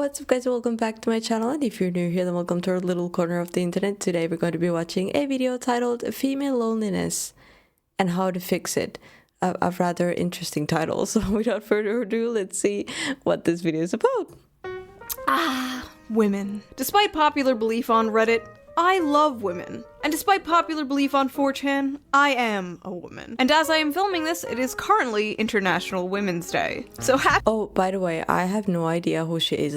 what's up guys, welcome back to my channel, and if you're new here then welcome to our little corner of the internet. Today we're going to be watching a video titled Female Loneliness and How to Fix It. A rather interesting title, so without further ado, let's see what this video is about. Women. Despite popular belief on Reddit, I love women. And despite popular belief on 4chan, I am a woman. And as I am filming this, it is currently International Women's Day. So Oh, by the way, I have no idea who she is.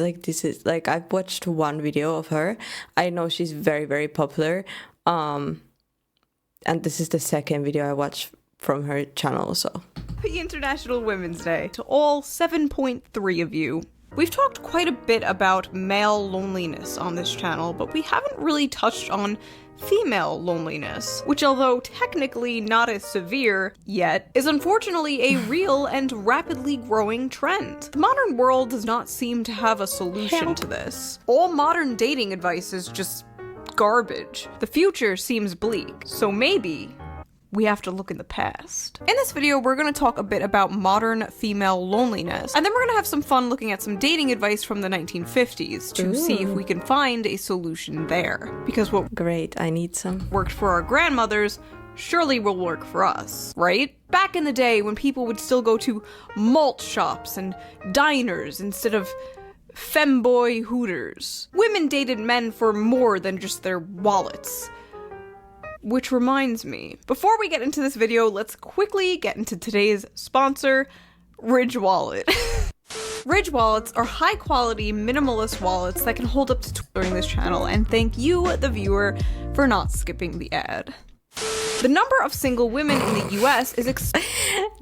I've watched one video of her. I know she's very, very popular. And this is the second video I watched from her channel, so. Happy International Women's Day to all 7.3 of you. We've talked quite a bit about male loneliness on this channel, but we haven't really touched on female loneliness, which, although technically not as severe yet, is unfortunately a real and rapidly growing trend. The modern world does not seem to have a solution to this. All modern dating advice is just garbage. The future seems bleak, so maybe we have to look in the past. In this video, we're going to talk a bit about modern female loneliness, and then we're going to have some fun looking at some dating advice from the 1950s to see if we can find a solution there. Because what Great, I need some. worked for our grandmothers surely will work for us, right? Back in the day when people would still go to malt shops and diners instead of femboy hooters, women dated men for more than just their wallets. Which reminds me, before we get into this video, let's quickly get into today's sponsor, Ridge Wallet. Ridge wallets are high-quality, minimalist wallets that can hold up to during this channel, and thank you, the viewer, for not skipping the ad. The number of single women in the US is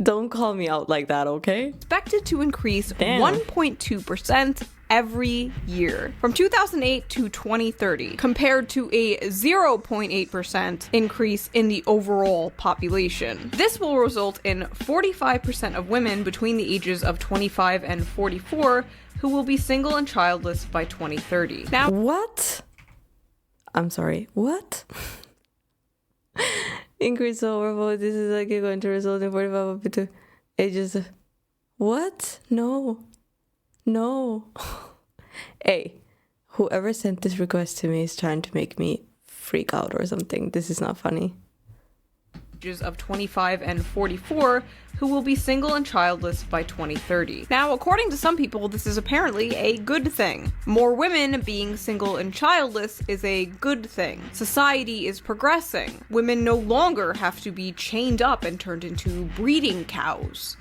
Don't call me out like that, okay? expected to increase 1.2% every year from 2008 to 2030, compared to a 0.8% increase in the overall population. This will result in 45% of women between the ages of 25 and 44 who will be single and childless by 2030. Now, What? I'm sorry, what? Increase overvote. This is likely going to result in 45 up to ages. What? No. No. Hey, whoever sent this request to me is trying to make me freak out or something. This is not funny. ages of 25 and 44 who will be single and childless by 2030. Now, according to some people, this is apparently a good thing. More women being single and childless is a good thing. Society is progressing. Women no longer have to be chained up and turned into breeding cows.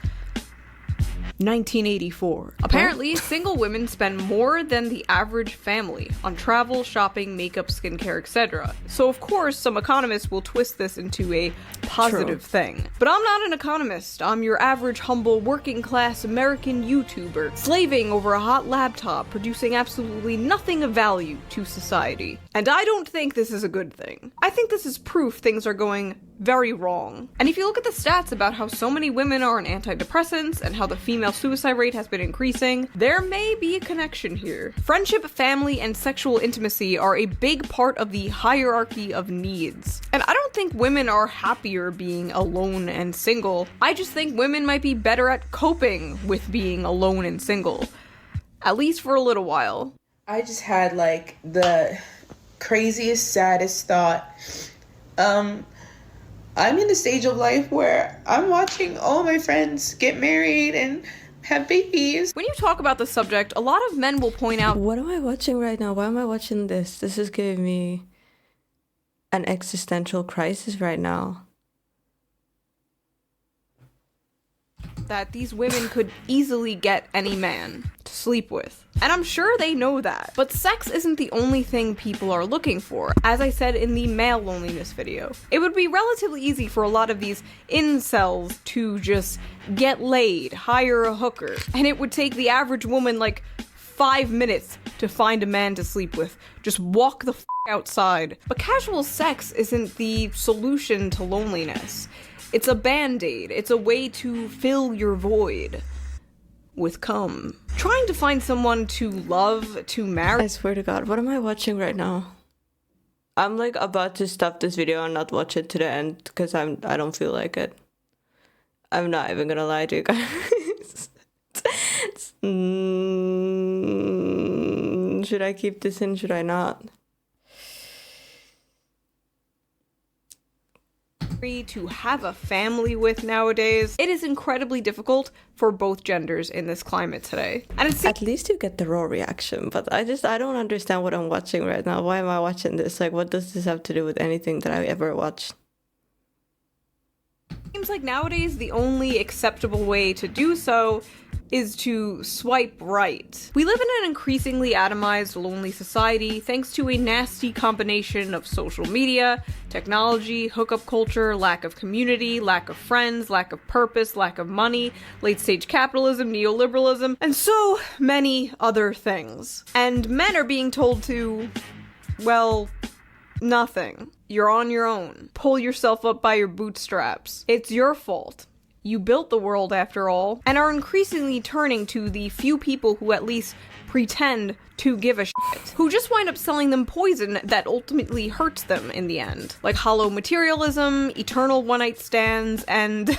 1984. Apparently, single women spend more than the average family on travel, shopping, makeup, skincare, etc. So of course, some economists will twist this into a positive thing. But I'm not an economist. I'm your average, humble, working-class American YouTuber, slaving over a hot laptop, producing absolutely nothing of value to society. And I don't think this is a good thing. I think this is proof things are going very wrong. And if you look at the stats about how so many women are on antidepressants and how the female suicide rate has been increasing, there may be a connection here. Friendship, family, and sexual intimacy are a big part of the hierarchy of needs. And I don't think women are happier being alone and single. I just think women might be better at coping with being alone and single. At least for a little while. I just had like the craziest, saddest thought. I'm in the stage of life where I'm watching all my friends get married and have babies. When you talk about the subject, a lot of men will point out, What am I watching right now? Why am I watching this? This is giving me an existential crisis right now. that these women could easily get any man to sleep with. And I'm sure they know that. But sex isn't the only thing people are looking for. As I said in the male loneliness video, it would be relatively easy for a lot of these incels to just get laid, hire a hooker, and it would take the average woman like 5 minutes to find a man to sleep with. Just walk the f*** outside. But casual sex isn't the solution to loneliness. It's a band-aid. It's a way to fill your void with cum. Trying to find someone to love, to marry. I swear to God, what am I watching right now? I'm like about to stop this video and not watch it to the end because I don't feel like it. I'm not even gonna lie to you guys. Should I keep this in? Should I not? To have a family with nowadays, it is incredibly difficult for both genders in this climate today. And it's At least you get the raw reaction, but I don't understand what I'm watching right now. Why am I watching this? Like, what does this have to do with anything that I ever watched? Seems like nowadays the only acceptable way to do so is to swipe right. We live in an increasingly atomized, lonely society thanks to a nasty combination of social media, technology, hookup culture, lack of community, lack of friends, lack of purpose, lack of money, late-stage capitalism, neoliberalism, and so many other things. And men are being told to, well, nothing. You're on your own. Pull yourself up by your bootstraps. It's your fault. You built the world after all, and are increasingly turning to the few people who at least pretend to give a shit, who just wind up selling them poison that ultimately hurts them in the end. Like hollow materialism, eternal one-night stands, and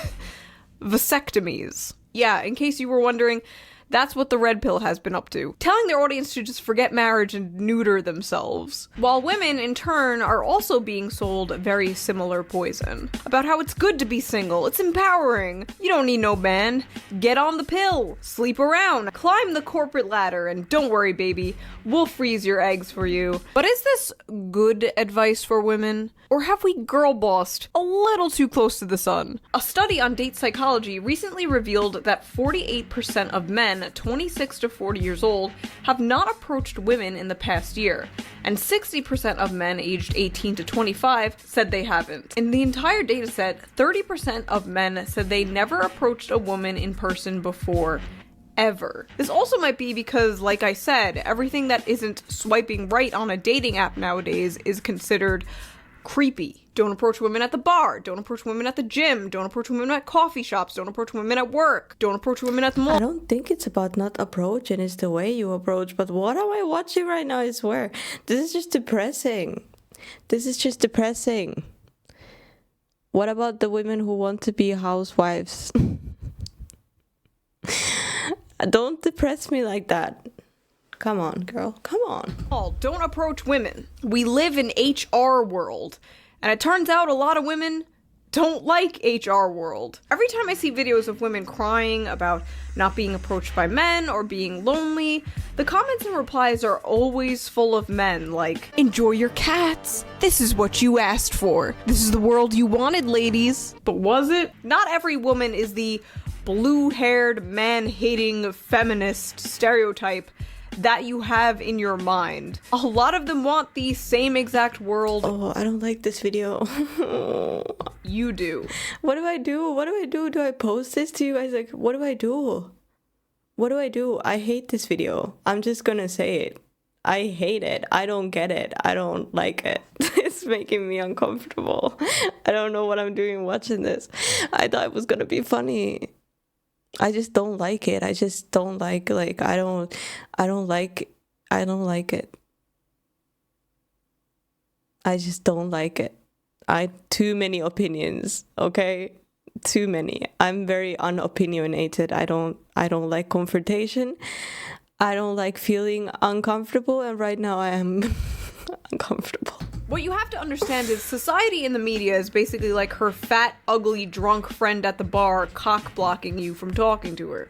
vasectomies. Yeah, in case you were wondering, that's what the red pill has been up to, telling their audience to just forget marriage and neuter themselves. While women, in turn, are also being sold very similar poison. About how it's good to be single, it's empowering, you don't need no man, get on the pill, sleep around, climb the corporate ladder, and don't worry baby, we'll freeze your eggs for you. But is this good advice for women? Or have we girl-bossed a little too close to the sun? A study on date psychology recently revealed that 48% of men 26 to 40 years old have not approached women in the past year, and 60% of men aged 18 to 25 said they haven't. In the entire dataset, 30% of men said they never approached a woman in person before. Ever. This also might be because, like I said, everything that isn't swiping right on a dating app nowadays is considered creepy. Don't approach women at the bar. Don't approach women at the gym. Don't approach women at coffee shops. Don't approach women at work. Don't approach women at the mall. I don't think it's about not approaching, it's the way you approach. But what am I watching right now, I swear? This is just depressing. This is just depressing. What about the women who want to be housewives? Don't depress me like that. Come on, girl. Come on. Don't approach women. We live in HR world. And it turns out a lot of women don't like HR world. Every time I see videos of women crying about not being approached by men or being lonely, the comments and replies are always full of men like, enjoy your cats. This is what you asked for. This is the world you wanted, ladies. But was it? Not every woman is the blue-haired, man-hating feminist stereotype that you have in your mind. A lot of them want the same exact world. Oh, I don't like this video. You do. What do I do? What do I do? Do I post this to you guys? Like, what do I do? What do I do? I hate this video. I'm just gonna say it. I hate it. I don't get it. I don't like it. It's making me uncomfortable. I don't know what I'm doing watching this. I thought it was gonna be funny. I just don't like it. I just don't like I don't like it. I just don't like it. Too many opinions, okay? Too many. I'm very unopinionated. I don't like confrontation. I don't like feeling uncomfortable, and right now I am uncomfortable. What you have to understand is society in the media is basically like her fat, ugly, drunk friend at the bar cock-blocking you from talking to her.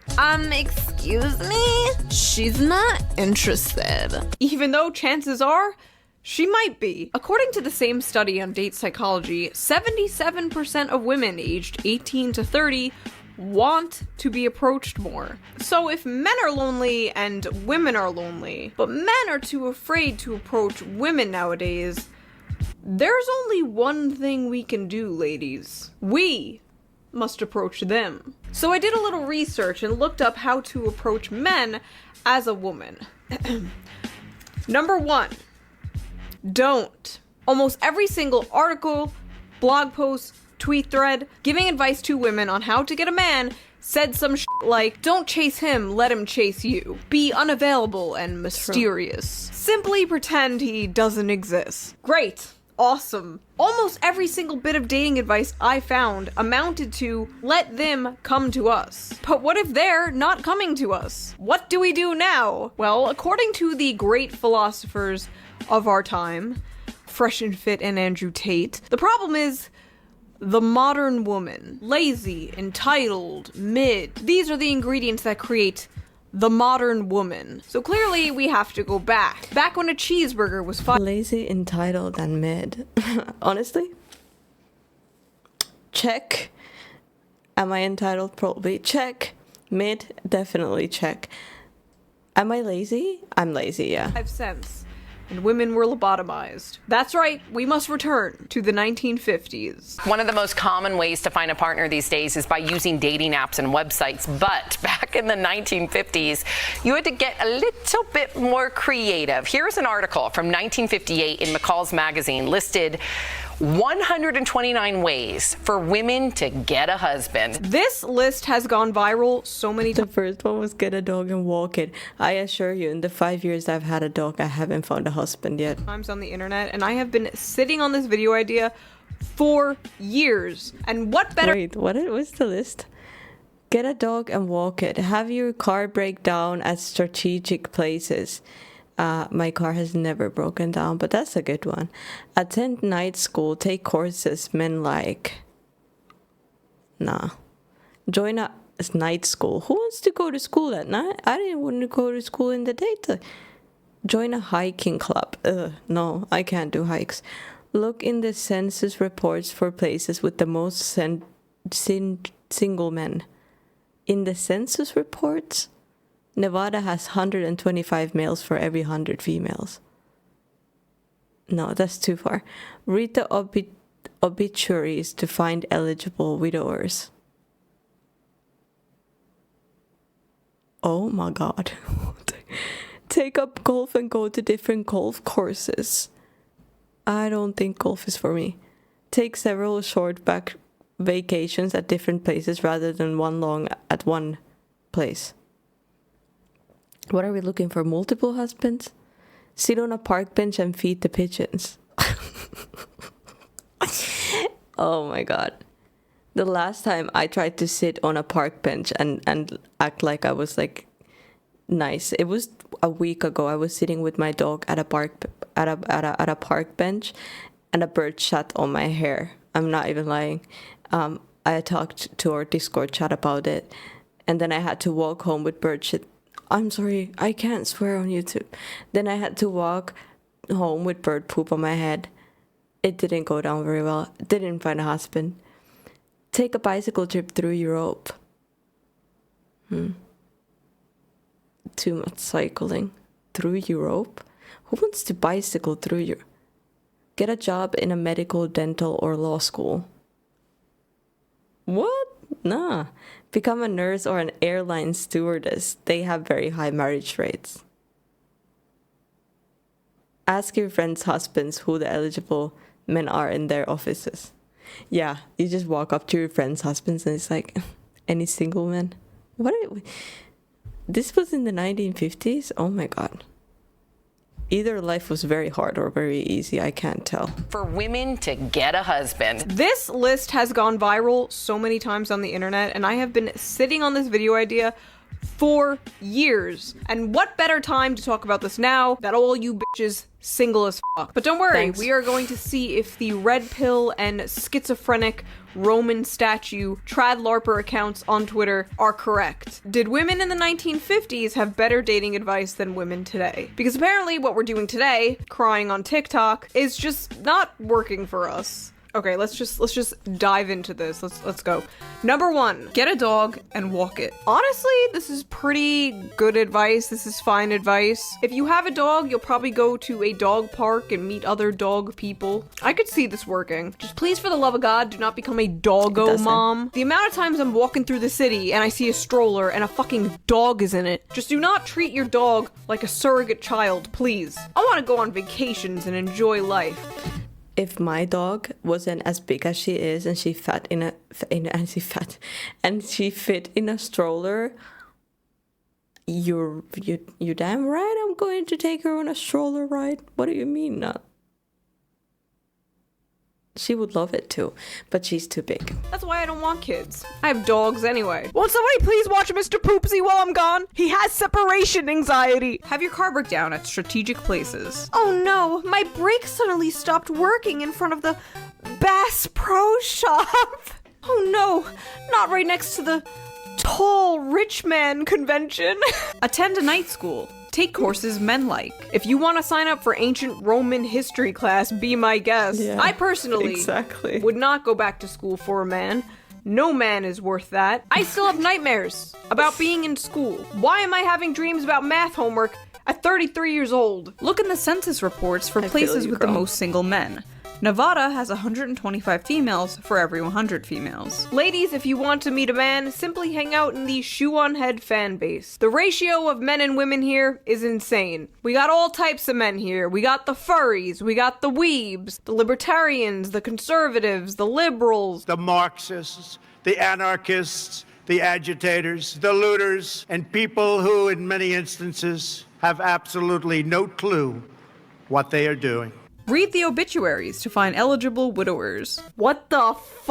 Excuse me? She's not interested. Even though chances are, she might be. According to the same study on date psychology, 77% of women aged 18 to 30 want to be approached more. So if men are lonely and women are lonely, but men are too afraid to approach women nowadays, there's only one thing we can do, ladies. We must approach them. So I did a little research and looked up how to approach men as a woman. Number 1, don't. Almost every single article, blog post, tweet thread, giving advice to women on how to get a man said some shit like, don't chase him, let him chase you. Be unavailable and mysterious. Simply pretend he doesn't exist. Great. awesome. Almost every single bit of dating advice I found amounted to let them come to us. But what if they're not coming to us? What do we do now? Well, according to the great philosophers of our time, Fresh and Fit and Andrew Tate, the problem is the modern woman. Lazy, entitled, mid. These are the ingredients that create the modern woman. So clearly we have to go back. Back when a cheeseburger was fun. Lazy, entitled, and mid. Honestly? Check. Am I entitled? Probably. Check. Mid? Definitely check. Am I lazy? I'm lazy, yeah. 5 cents. And women were lobotomized. That's right, we must return to the 1950s. One of the most common ways to find a partner these days is by using dating apps and websites. But back in the 1950s, you had to get a little bit more creative. Here's an article from 1958 in McCall's magazine listed 129 ways for women to get a husband. This list has gone viral so many The times. first one was get a dog and walk it. I assure you, in the 5 years I've had a dog, I haven't found a husband yet. Times on the internet, and I have been sitting on this video idea for years. And what better Wait, what was the list? Get a dog and walk it. Have your car break down at strategic places. My car has never broken down, but that's a good one. Attend night school. Take courses men like. Nah. Join a night school. Who wants to go to school at night? I didn't want to go to school in the daytime. Join a hiking club. No, I can't do hikes. Look in the census reports for places with the most single men. In the census reports? Nevada has 125 males for every 100 females. No, that's too far. Read the obituaries to find eligible widowers. Oh my god. Take up golf and go to different golf courses. I don't think golf is for me. Take several short back vacations at different places rather than one long at one place. What are we looking for? Multiple husbands? Sit on a park bench and feed the pigeons. Oh my god. The last time I tried to sit on a park bench and act like I was like nice. It was a week ago. I was sitting with my dog at a park bench and a bird shat on my hair. I'm not even lying. I talked to our Discord chat about it, and then I had to walk home with bird shit. I'm sorry, I can't swear on YouTube. Then I had to walk home with bird poop on my head. It didn't go down very well. Didn't find a husband. Take a bicycle trip through Europe. Too much cycling. Through Europe? Who wants to bicycle through Europe? Get a job in a medical, dental, or law school. What? Nah. Become a nurse or an airline stewardess. They have very high marriage rates. Ask your friends' husbands who the eligible men are in their offices. Yeah, you just walk up to your friends' husbands and it's like, any single men? This was in the 1950s? Oh my god. Either life was very hard or very easy, I can't tell. For women to get a husband. This list has gone viral so many times on the internet, and I have been sitting on this video idea for years. And what better time to talk about this now that all you bitches single as fuck. But don't worry, Thanks. we are going to see if the red pill and schizophrenic Roman statue trad larper accounts on Twitter are correct. Did women in the 1950s have better dating advice than women today? Because apparently what we're doing today, crying on TikTok, is just not working for us. Okay, let's just dive into this. Let's go. Number 1, get a dog and walk it. Honestly, this is pretty good advice. This is fine advice. If you have a dog, you'll probably go to a dog park and meet other dog people. I could see this working. Just please, for the love of God, do not become a doggo mom. The amount of times I'm walking through the city and I see a stroller and a fucking dog is in it. Just do not treat your dog like a surrogate child, please. I want to go on vacations and enjoy life. If my dog wasn't as big as she is and she fit in a stroller, you're damn right I'm going to take her on a stroller ride. What do you mean not? She would love it too, but she's too big. That's why I don't want kids. I have dogs anyway. Won't somebody please watch Mr. Poopsie while I'm gone? He has separation anxiety. Have your car break down at strategic places. Oh no, my brakes suddenly stopped working in front of the Bass Pro Shop. Oh no, not right next to the tall rich man convention. Attend a night school. Take courses men like. If you want to sign up for ancient Roman history class, be my guest. Yeah, I personally exactly. would not go back to school for a man. No man is worth that. I still have nightmares about being in school. Why am I having dreams about math homework at 33 years old? Look in the census reports for places with the most single men. Nevada has 125 females for every 100 females. Ladies, if you want to meet a man, simply hang out in the Shoe on Head fan base. The ratio of men and women here is insane. We got all types of men here. We got the furries, we got the weebs, the libertarians, the conservatives, the liberals, the Marxists, the anarchists, the agitators, the looters, and people who, in many instances, have absolutely no clue what they are doing. Read the obituaries to find eligible widowers. What the f***?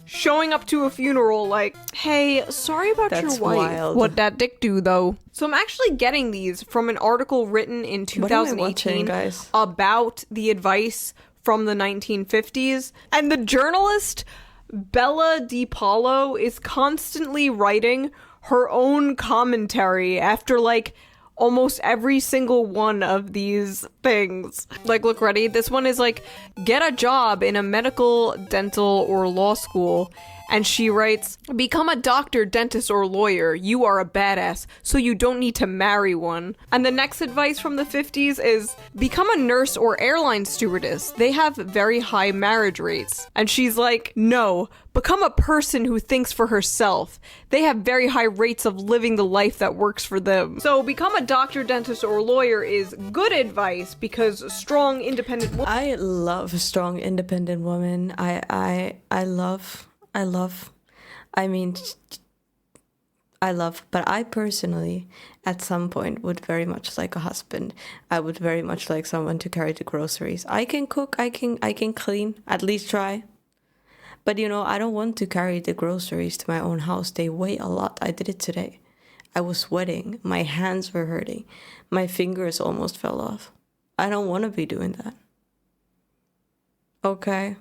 Showing up to a funeral like, hey, sorry about That's your wife. wild. What'd that dick do, though? So I'm actually getting these from an article written in What am I 2018 watching, guys? about the advice from the 1950s. And the journalist Bella DiPaolo is constantly writing her own commentary after, like, almost every single one of these things. Like, look, ready? This one is like, get a job in a medical, dental, or law school. And she writes, become a doctor, dentist, or lawyer. You are a badass, so you don't need to marry one. And the next advice from the 50s is, become a nurse or airline stewardess. They have very high marriage rates. And she's like, no, become a person who thinks for herself. They have very high rates of living the life that works for them. So become a doctor, dentist, or lawyer is good advice because strong, independent women. I love strong, independent women. I love, but I personally, at some point, would very much like a husband. I would very much like someone to carry the groceries. I can cook, I can clean, at least try. But you know, I don't want to carry the groceries to my own house. They weigh a lot. I did it today. I was sweating. My hands were hurting. My fingers almost fell off. I don't want to be doing that. Okay.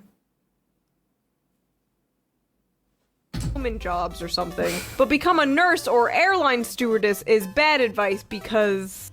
Jobs or something. But become a nurse or airline stewardess is bad advice because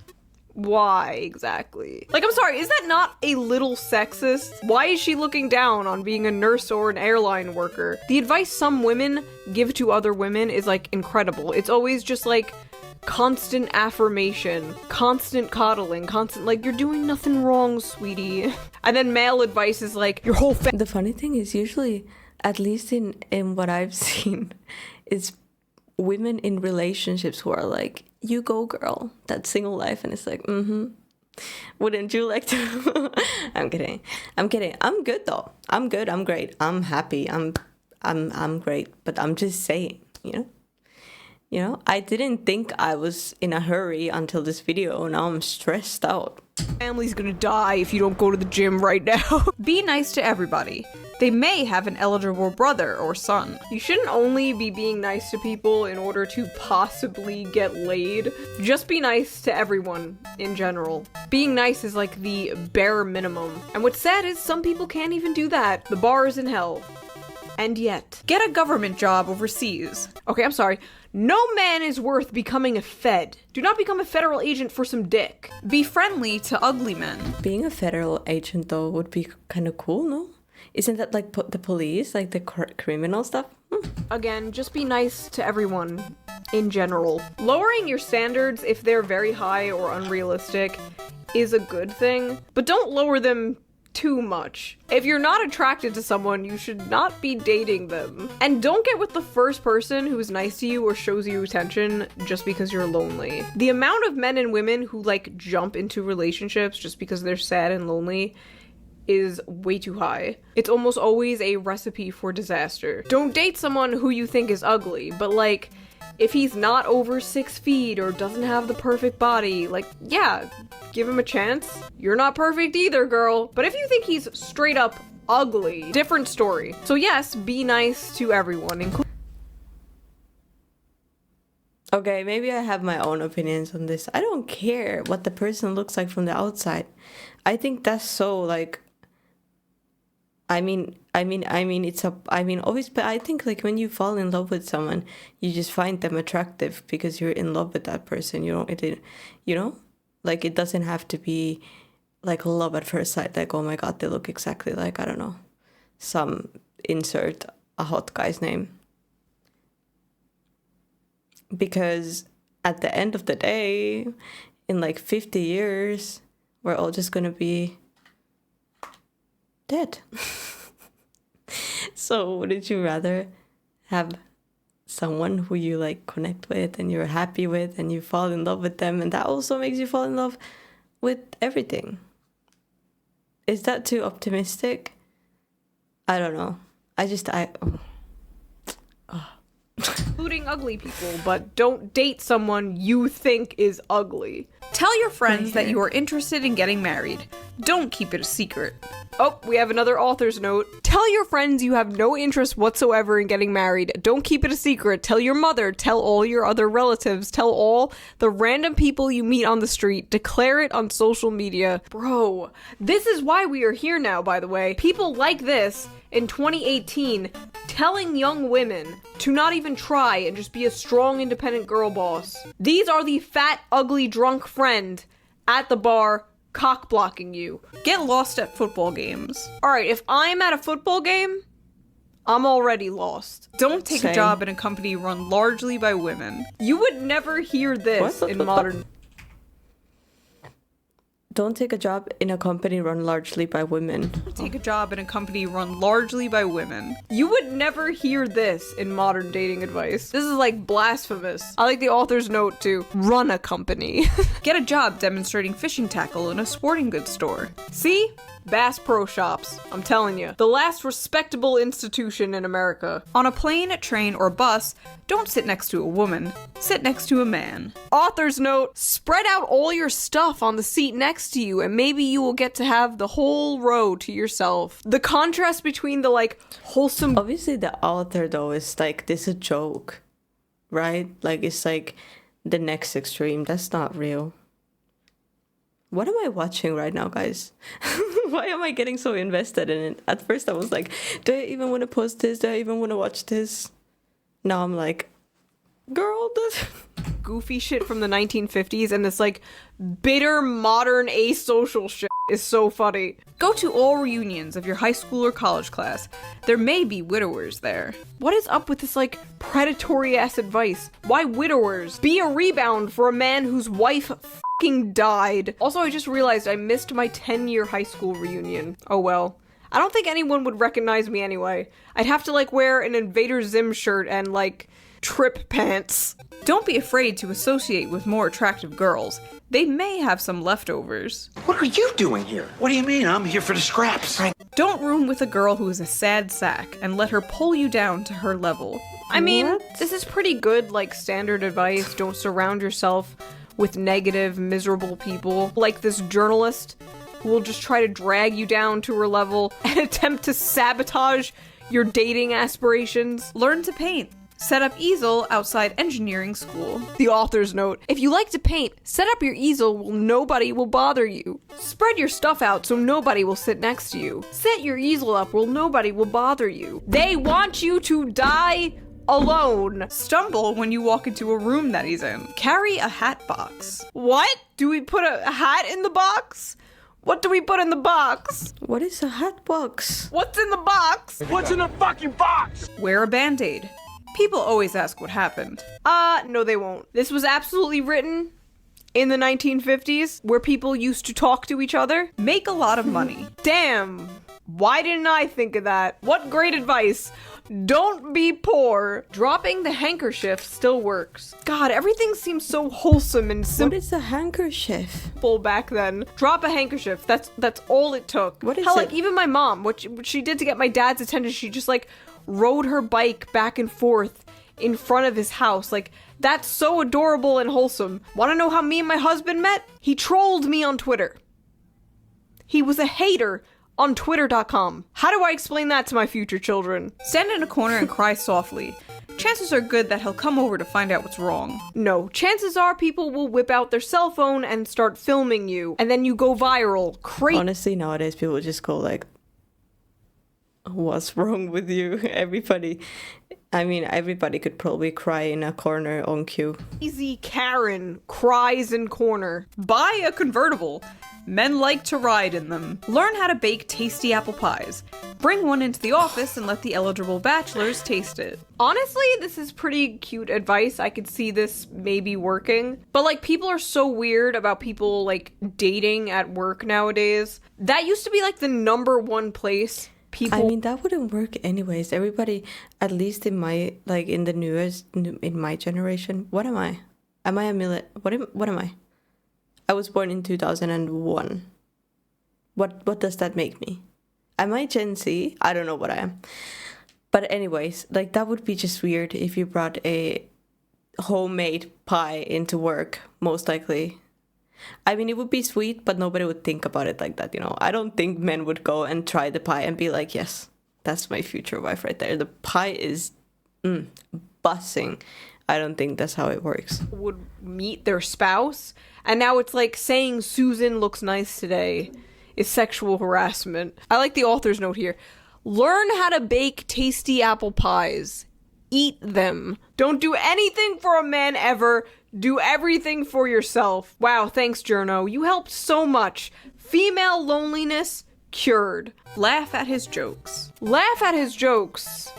why exactly? Like, I'm sorry, is that not a little sexist? Why is she looking down on being a nurse or an airline worker? The advice some women give to other women is like incredible. It's always just like constant affirmation, constant coddling, constant like, you're doing nothing wrong, sweetie. And then male advice is like, your whole The funny thing is usually, at least in what I've seen, is women in relationships who are like, you go girl, that single life, and it's like, wouldn't you like to? I'm kidding. I'm good though. I'm good. I'm great. I'm happy. I'm great. But I'm just saying, you know, I didn't think I was in a hurry until this video. Now I'm stressed out. Family's gonna die if you don't go to the gym right now. Be nice to everybody. They may have an eligible brother or son. You shouldn't only be being nice to people in order to possibly get laid. Just be nice to everyone in general. Being nice is like the bare minimum. And what's sad is some people can't even do that. The bar is in hell. And yet, get a government job overseas. Okay, I'm sorry. No man is worth becoming a fed. Do not become a federal agent for some dick. Be friendly to ugly men. Being a federal agent though would be kind of cool, no? Isn't that like the police, like the criminal stuff? Again, just be nice to everyone in general. Lowering your standards if they're very high or unrealistic is a good thing, but don't lower them too much. If you're not attracted to someone, you should not be dating them. And don't get with the first person who's nice to you or shows you attention just because you're lonely. The amount of men and women who like jump into relationships just because they're sad and lonely is way too high. It's almost always a recipe for disaster. Don't date someone who you think is ugly, but like, if he's not over 6 feet or doesn't have the perfect body, like, yeah, give him a chance. You're not perfect either, girl. But if you think he's straight up ugly. Different story. So yes, be nice to everyone, including. Okay, maybe I have my own opinions on this. I don't care what the person looks like from the outside. I think that's so like. I mean, obviously, but I think like when you fall in love with someone, you just find them attractive because you're in love with that person. Like it doesn't have to be like love at first sight. Like, oh my God, they look exactly like, I don't know, some insert a hot guy's name. Because at the end of the day, in like 50 years, we're all just gonna be dead. So wouldn't you rather have someone who you like connect with and you're happy with and you fall in love with them and that also makes you fall in love with everything? Is that too optimistic? I don't know. Including ugly people, but don't date someone you think is ugly. Tell your friends that you are interested in getting married. Don't keep it a secret. Oh, we have another author's note. Tell your friends you have no interest whatsoever in getting married. Don't keep it a secret. Tell your mother. Tell all your other relatives. Tell all the random people you meet on the street. Declare it on social media. Bro, this is why we are here now, by the way. People like this in 2018 telling young women to not even try and just be a strong, independent girl boss. These are the fat, ugly, drunk friend at the bar cock blocking you. Get lost at football games. Alright, if I'm at a football game, I'm already lost. Don't take a job in a company run largely by women. You would never hear this in modern... Don't take a job in a company run largely by women. Take a job in a company run largely by women. You would never hear this in modern dating advice. This is like blasphemous. I like the author's note to run a company. Get a job demonstrating fishing tackle in a sporting goods store. See? Bass Pro Shops. I'm telling you. The last respectable institution in America. On a plane, train, or bus, don't sit next to a woman. Sit next to a man. Author's note, spread out all your stuff on the seat next to you and maybe you will get to have the whole row to yourself. The contrast between the like wholesome... Obviously the author though is like, this is a joke, right? Like it's like the next extreme. That's not real. What am I watching right now, guys? Why am I getting so invested in it? At first I was like, do I even want to post this? Do I even want to watch this? Now I'm like, girl, this... Goofy shit from the 1950s and this like bitter modern asocial shit is so funny. Go to all reunions of your high school or college class. There may be widowers there. What is up with this like predatory ass advice? Why widowers? Be a rebound for a man whose wife fucking died. Also, I just realized I missed my 10-year high school reunion. Oh well. I don't think anyone would recognize me anyway. I'd have to like wear an Invader Zim shirt and like trip pants. Don't be afraid to associate with more attractive girls. They may have some leftovers. What are you doing here? What do you mean? I'm here for the scraps. Don't room with a girl who is a sad sack and let her pull you down to her level. I mean, this is pretty good, like, standard advice. Don't surround yourself with negative, miserable people. Like this journalist who will just try to drag you down to her level and attempt to sabotage your dating aspirations. Learn to paint. Set up easel outside engineering school. The author's note. If you like to paint, set up your easel where nobody will bother you. Spread your stuff out so nobody will sit next to you. Set your easel up where nobody will bother you. They want you to die alone. Stumble when you walk into a room that he's in. Carry a hat box. What? Do we put a hat in the box? What do we put in the box? What is a hat box? What's in the box? What's in the fucking box? Wear a band-aid. People always ask what happened. No they won't. This was absolutely written in the 1950s, where people used to talk to each other. Make a lot of money. Damn. Why didn't I think of that? What great advice. Don't be poor. Dropping the handkerchief still works. God, everything seems so wholesome and simple. What is a handkerchief? Back then. Drop a handkerchief. That's all it took. What is Hell, it? like even my mom, what she did to get my dad's attention, she just like rode her bike back and forth in front of his house. Like, that's so adorable and wholesome. Want to know how me and my husband met? He trolled me on Twitter. He was a hater on twitter.com. How do I explain that to my future children? Stand in a corner and cry softly. Chances are good that he'll come over to find out what's wrong. No, chances are people will whip out their cell phone and start filming you, and then you go viral. Crazy. Honestly, nowadays people just go like, what's wrong with you? Everybody could probably cry in a corner on cue. Easy Karen cries in corner. Buy a convertible. Men like to ride in them. Learn how to bake tasty apple pies. Bring one into the office and let the eligible bachelors taste it. Honestly, this is pretty cute advice. I could see this maybe working. But like, people are so weird about people like dating at work nowadays. That used to be like the number one place people... I mean, that wouldn't work anyways. Everybody, at least in my, like in the in my generation, what am I? Am I a what am I? I was born in 2001. What does that make me? Am I Gen Z? I don't know what I am. But anyways, like that would be just weird if you brought a homemade pie into work, most likely. I mean, it would be sweet, but nobody would think about it like that, you know? I don't think men would go and try the pie and be like, yes, that's my future wife right there. The pie is buzzing. I don't think that's how it works. Would meet their spouse, and now it's like saying Susan looks nice today is sexual harassment. I like the author's note here. Learn how to bake tasty apple pies. Eat them. Don't do anything for a man ever. Do everything for yourself. Wow, thanks, Journo. You helped so much. Female loneliness cured. Laugh at his jokes. Laugh at his jokes.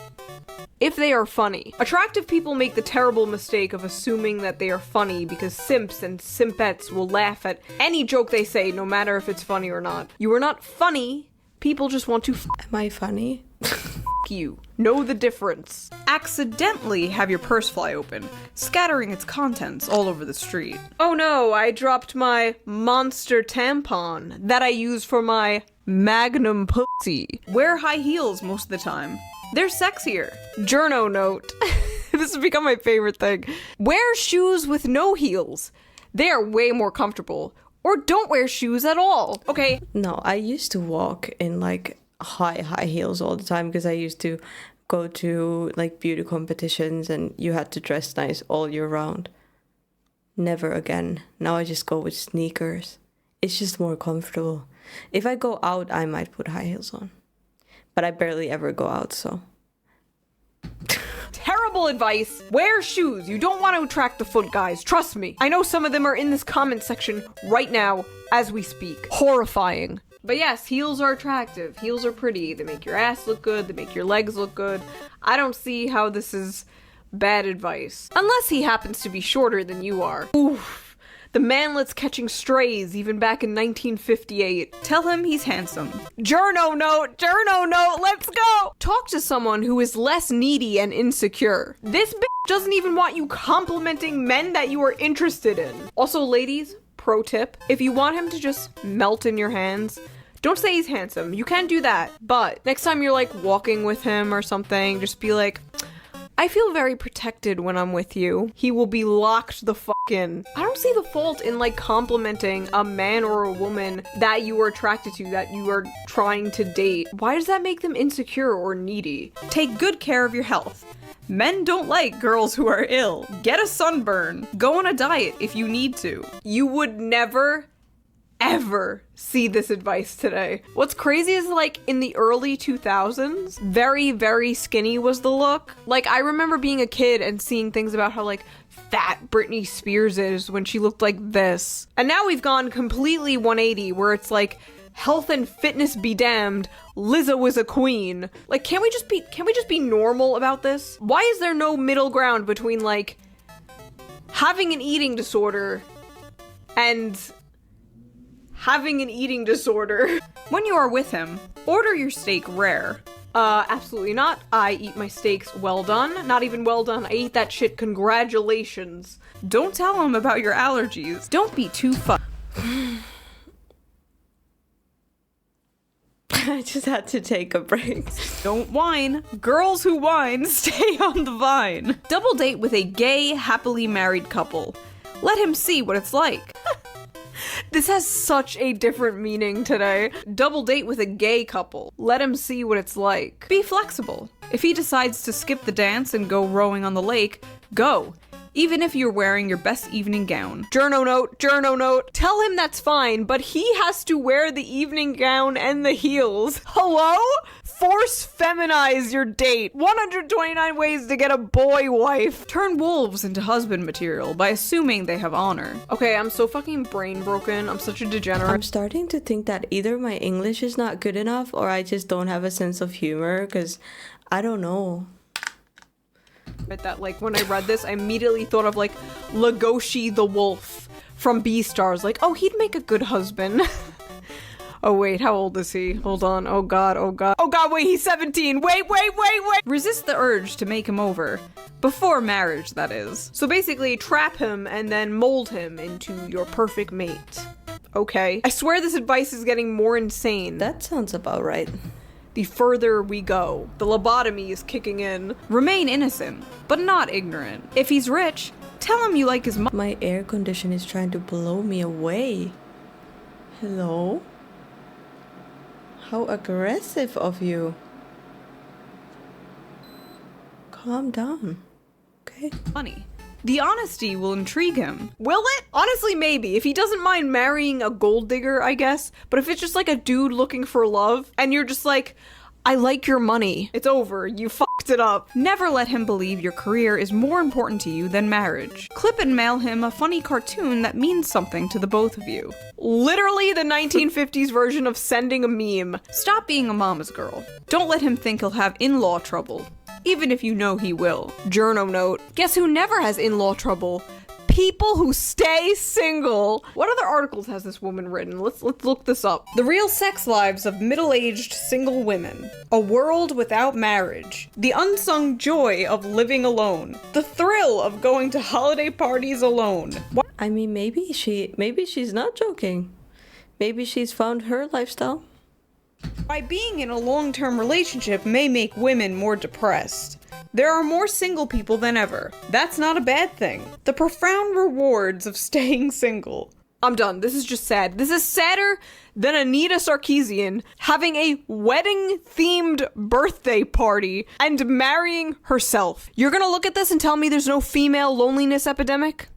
If they are funny. Attractive people make the terrible mistake of assuming that they are funny because simps and simpettes will laugh at any joke they say, no matter if it's funny or not. You are not funny. People just want to Am I funny? you. Know the difference. Accidentally have your purse fly open, scattering its contents all over the street. Oh no, I dropped my monster tampon that I use for my magnum pussy. Wear high heels most of the time. They're sexier. Journo note. This has become my favorite thing. Wear shoes with no heels. They are way more comfortable. Or don't wear shoes at all. Okay. No, I used to walk in like high heels all the time because I used to go to like beauty competitions and you had to dress nice all year round. Never again. Now I just go with sneakers. It's just more comfortable. If I go out, I might put high heels on. But I barely ever go out, so. Terrible advice. Wear shoes. You don't want to attract the foot guys. Trust me. I know some of them are in this comment section right now as we speak. Horrifying. But yes, heels are attractive. Heels are pretty. They make your ass look good. They make your legs look good. I don't see how this is bad advice. Unless he happens to be shorter than you are. Oof. The manlets catching strays even back in 1958. Tell him he's handsome. Journo note, let's go! Talk to someone who is less needy and insecure. This bitch doesn't even want you complimenting men that you are interested in. Also, ladies, pro tip, if you want him to just melt in your hands, don't say he's handsome. You can do that. But next time you're like walking with him or something, just be like, I feel very protected when I'm with you. He will be locked the fuck in. I don't see the fault in like complimenting a man or a woman that you are attracted to, that you are trying to date. Why does that make them insecure or needy? Take good care of your health. Men don't like girls who are ill. Get a sunburn. Go on a diet if you need to. You would never, ever see this advice today. What's crazy is like in the early 2000s, very, very skinny was the look. Like I remember being a kid and seeing things about how like fat Britney Spears is when she looked like this. And now we've gone completely 180 where it's like health and fitness be damned, Lizzo was a queen. Like can we just be normal about this? Why is there no middle ground between like having an eating disorder and having an eating disorder? When you are with him, order your steak rare. Absolutely not. I eat my steaks well done. Not even well done. I eat that shit. Congratulations. Don't tell him about your allergies. Don't be too I just had to take a break. Don't whine. Girls who whine stay on the vine. Double date with a gay, happily married couple. Let him see what it's like. This has such a different meaning today. Double date with a gay couple. Let him see what it's like. Be flexible. If he decides to skip the dance and go rowing on the lake, go. Even if you're wearing your best evening gown. Journo note. Tell him that's fine, but he has to wear the evening gown and the heels. Hello? Force feminize your date. 129 ways to get a boy wife. Turn wolves into husband material by assuming they have honor. Okay, I'm so fucking brain broken. I'm such a degenerate. I'm starting to think that either my English is not good enough or I just don't have a sense of humor, because I don't know. That, like, when I read this, I immediately thought of, like, Legoshi the wolf from Beastars. Like, oh, he'd make a good husband. Oh, wait, how old is he? Hold on. Oh, God. Oh, God, wait, he's 17. Wait. Resist the urge to make him over. Before marriage, that is. So basically, trap him and then mold him into your perfect mate. Okay. I swear this advice is getting more insane. That sounds about right. The further we go, the lobotomy is kicking in. Remain innocent, but not ignorant. If he's rich, tell him you like his mom. My air condition is trying to blow me away. Hello? How aggressive of you. Calm down. Okay. Money. The honesty will intrigue him. Will it? Honestly, maybe. If he doesn't mind marrying a gold digger, I guess. But if it's just like a dude looking for love, and you're just like, I like your money, it's over. You fucked it up. Never let him believe your career is more important to you than marriage. Clip and mail him a funny cartoon that means something to the both of you. Literally the 1950s version of sending a meme. Stop being a mama's girl. Don't let him think he'll have in-law trouble. Even if you know he will. Journo note. Guess who never has in-law trouble? People who stay single. What other articles has this woman written? Let's look this up. The real sex lives of middle-aged single women. A world without marriage. The unsung joy of living alone. The thrill of going to holiday parties alone. What? I mean, maybe she's not joking. Maybe she's found her lifestyle. Why being in a long-term relationship may make women more depressed. There are more single people than ever. That's not a bad thing. The profound rewards of staying single. I'm done. This is just sad. This is sadder than Anita Sarkeesian having a wedding-themed birthday party and marrying herself. You're gonna look at this and tell me there's no female loneliness epidemic?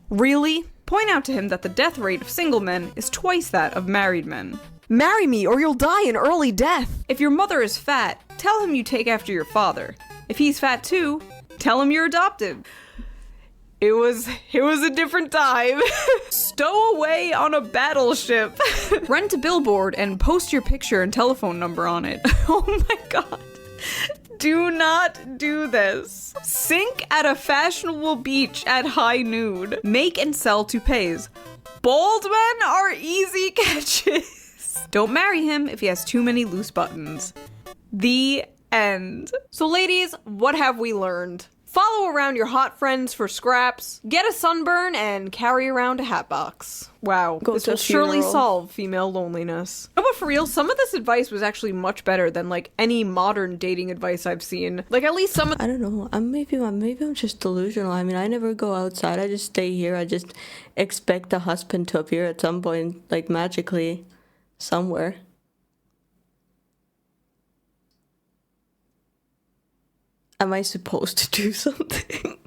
Really? Point out to him that the death rate of single men is twice that of married men. Marry me or you'll die an early death. If your mother is fat, tell him you take after your father. If he's fat too, tell him you're adopted. It was a different time. Stow away on a battleship. Rent a billboard and post your picture and telephone number on it. Oh my god. Do not do this. Sink at a fashionable beach at high noon. Make and sell toupees. Bald men are easy catches. Don't marry him if he has too many loose buttons. The end. So ladies, what have we learned? Follow around your hot friends for scraps, get a sunburn, and carry around a hatbox. Wow, this will surely solve female loneliness. No, but for real, some of this advice was actually much better than like any modern dating advice I've seen. Like at least some of— I don't know. Maybe I'm just delusional. I mean, I never go outside. I just stay here. I just expect a husband to appear at some point, like magically, somewhere. Am I supposed to do something?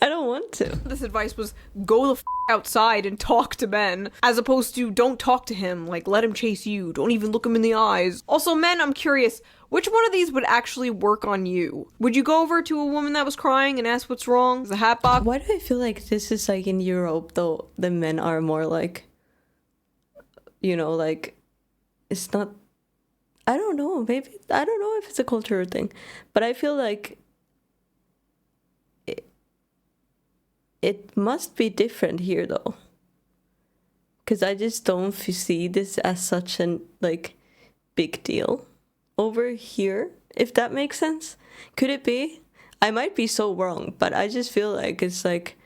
I don't want to. This advice was go the f outside and talk to men, as opposed to don't talk to him, like let him chase you, don't even look him in the eyes. Also, men, I'm curious, which one of these would actually work on you? Would you go over to a woman that was crying and ask what's wrong? The hat box? Why do I feel like this is like in Europe, though the men are more like, you know, like, it's not, I don't know, maybe, I don't know if it's a cultural thing, but I feel like it must be different here, though. Because I just don't see this as such an, like, big deal over here, if that makes sense. Could it be? I might be so wrong, but I just feel like it's like,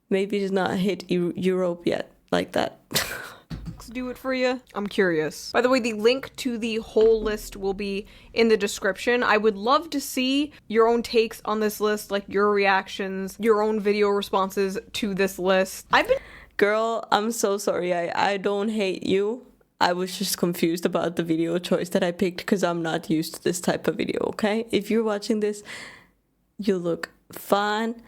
maybe it's not hit Europe yet, like that. Do it for you? I'm curious. By the way, the link to the whole list will be in the description. I would love to see your own takes on this list, like your reactions, your own video responses to this list. Girl, I'm so sorry. I don't hate you. I was just confused about the video choice that I picked because I'm not used to this type of video, okay? If you're watching this, you look fun.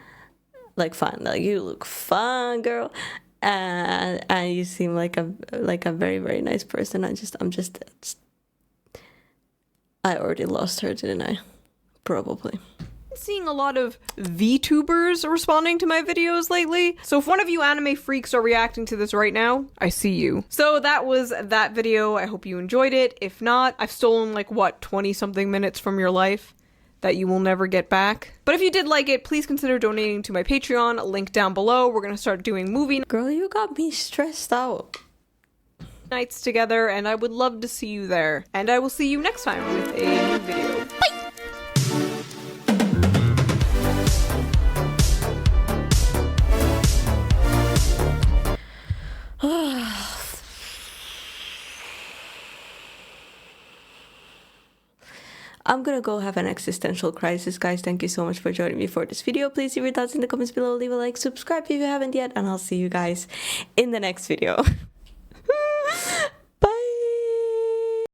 Like you look fun, girl. And you seem like a very, very nice person. I already lost her, didn't I? Probably. Seeing a lot of VTubers responding to my videos lately. So if one of you anime freaks are reacting to this right now, I see you. So that was that video. I hope you enjoyed it. If not, I've stolen like what, 20 something minutes from your life that you will never get back. But if you did like it, please consider donating to my Patreon, link down below. We're gonna start doing movie Girl, you got me stressed out. nights together, and I would love to see you there. And I will see you next time with a new video. Bye! I'm gonna go have an existential crisis, guys. Thank you so much for joining me for this video. Please leave your thoughts in the comments below, leave a like, subscribe if you haven't yet, and I'll see you guys in the next video.